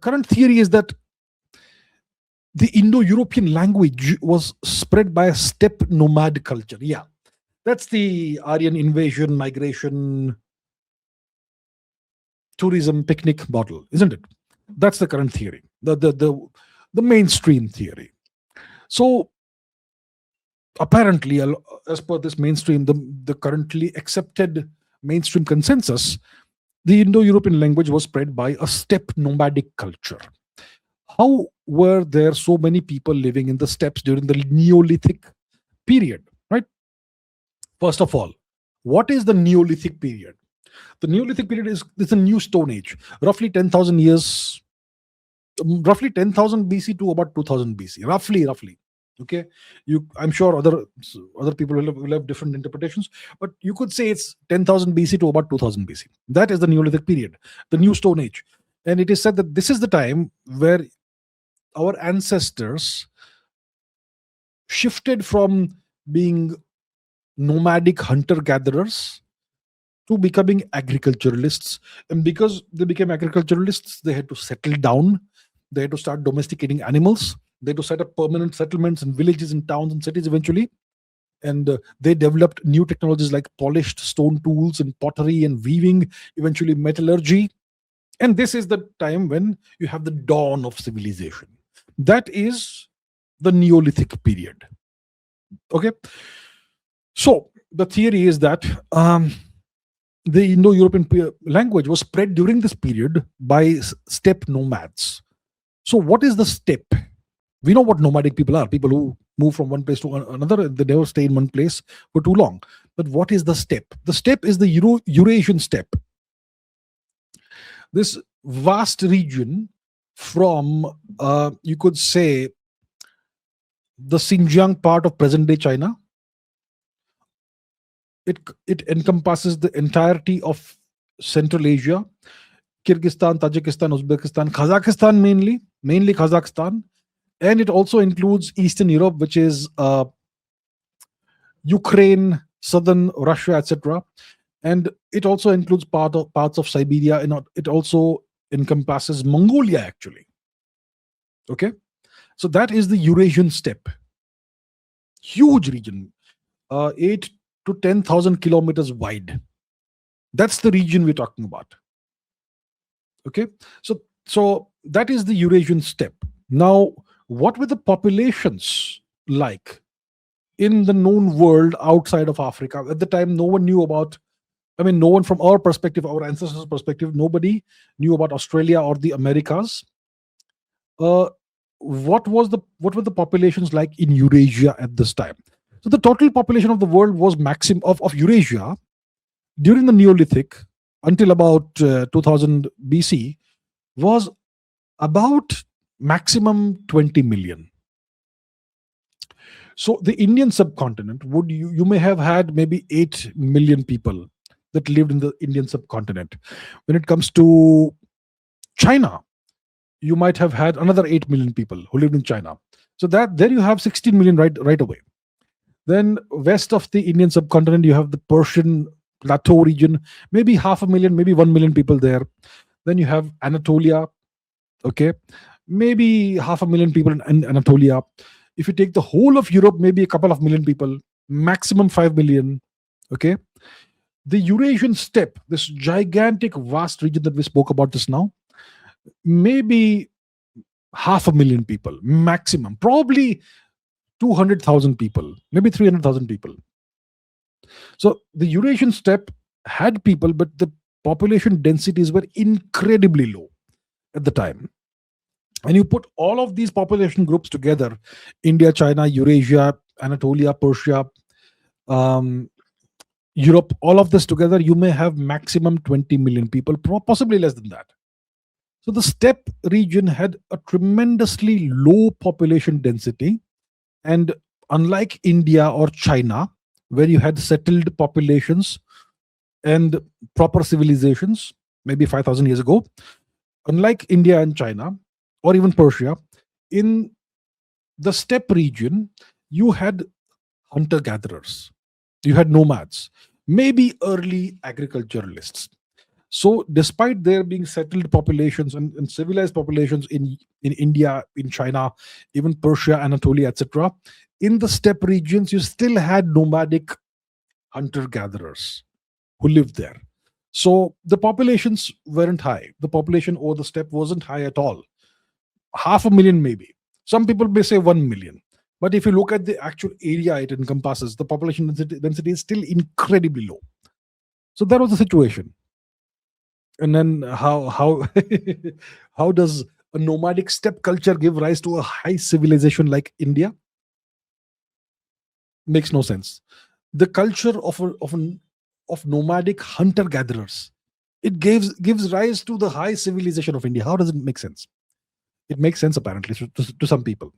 current theory is that the Indo-European language was spread by a steppe nomad culture. Yeah, that's the Aryan invasion, migration, tourism, picnic model, isn't it? That's the current theory, the mainstream theory. So apparently, as per this mainstream, the currently accepted mainstream consensus, the Indo-European language was spread by a steppe nomadic culture. How were there so many people living in the steppes during the Neolithic period, right? First of all, what is the Neolithic period? The Neolithic period is a new Stone Age, roughly 10,000 years, roughly 10,000 BC to about 2000 BC, roughly. Okay, I'm sure other people will have different interpretations, but you could say it's 10,000 BC to about 2000 BC. That is the Neolithic period, the new Stone Age. And it is said that this is the time where our ancestors shifted from being nomadic hunter-gatherers to becoming agriculturalists. And because they became agriculturalists, they had to settle down. They had to start domesticating animals. They had to set up permanent settlements and villages and towns and cities eventually. And they developed new technologies like polished stone tools and pottery and weaving, eventually metallurgy. And this is the time when you have the dawn of civilization. That is the Neolithic period. Okay. So the theory is that the Indo-European language was spread during this period by steppe nomads. So what is the steppe? We know what nomadic people are, people who move from one place to another. They never stay in one place for too long. But what is the steppe? The steppe is the Eurasian steppe. This vast region from, you could say, the Xinjiang part of present-day China. It encompasses the entirety of Central Asia, Kyrgyzstan, Tajikistan, Uzbekistan, Kazakhstan mainly Kazakhstan. And it also includes Eastern Europe, which is Ukraine, southern Russia, etc. And it also includes parts of Siberia, and it also encompasses Mongolia, actually. Okay, so that is the Eurasian steppe. Huge region, 8 to 10,000 kilometers wide. That's the region we're talking about. Okay, so that is the Eurasian steppe. Now, what were the populations like in the known world outside of Africa? At the time, no one knew about, no one from our perspective, our ancestors' perspective, nobody knew about Australia or the Americas. What were the populations like in Eurasia at this time? So the total population of the world was of Eurasia during the Neolithic until about 2000 BC was about maximum 20 million. So the Indian subcontinent, you may have had maybe 8 million people that lived in the Indian subcontinent. When it comes to China, you might have had another 8 million people who lived in China. So there you have 16 million right away. Then west of the Indian subcontinent, you have the Persian plateau region, maybe 500,000, maybe 1 million people there. Then you have Anatolia, okay, maybe 500,000 people in Anatolia. If you take the whole of Europe, maybe a couple of million people, maximum 5 million, okay. The Eurasian steppe, this gigantic, vast region that we spoke about just now, maybe 500,000 people, maximum, probably 200,000 people, maybe 300,000 people. So the Eurasian steppe had people, but the population densities were incredibly low at the time. And you put all of these population groups together, India, China, Eurasia, Anatolia, Persia, Europe, all of this together, you may have maximum 20 million people, possibly less than that. So the steppe region had a tremendously low population density. And unlike India or China, where you had settled populations and proper civilizations, maybe 5,000 years ago, unlike India and China, or even Persia, in the steppe region, you had hunter-gatherers, you had nomads, maybe early agriculturalists. So despite there being settled populations and civilized populations in India, in China, even Persia, Anatolia, etc., in the steppe regions, you still had nomadic hunter gatherers who lived there. So the populations weren't high. The population over the steppe wasn't high at all. 500,000 maybe. Some people may say 1 million. But if you look at the actual area it encompasses, the population density is still incredibly low. So that was the situation. And then how how does a nomadic steppe culture give rise to a high civilization like India? Makes no sense. The culture of nomadic hunter gatherers, it gives rise to the high civilization of India. How does it make sense? It makes sense apparently to some people.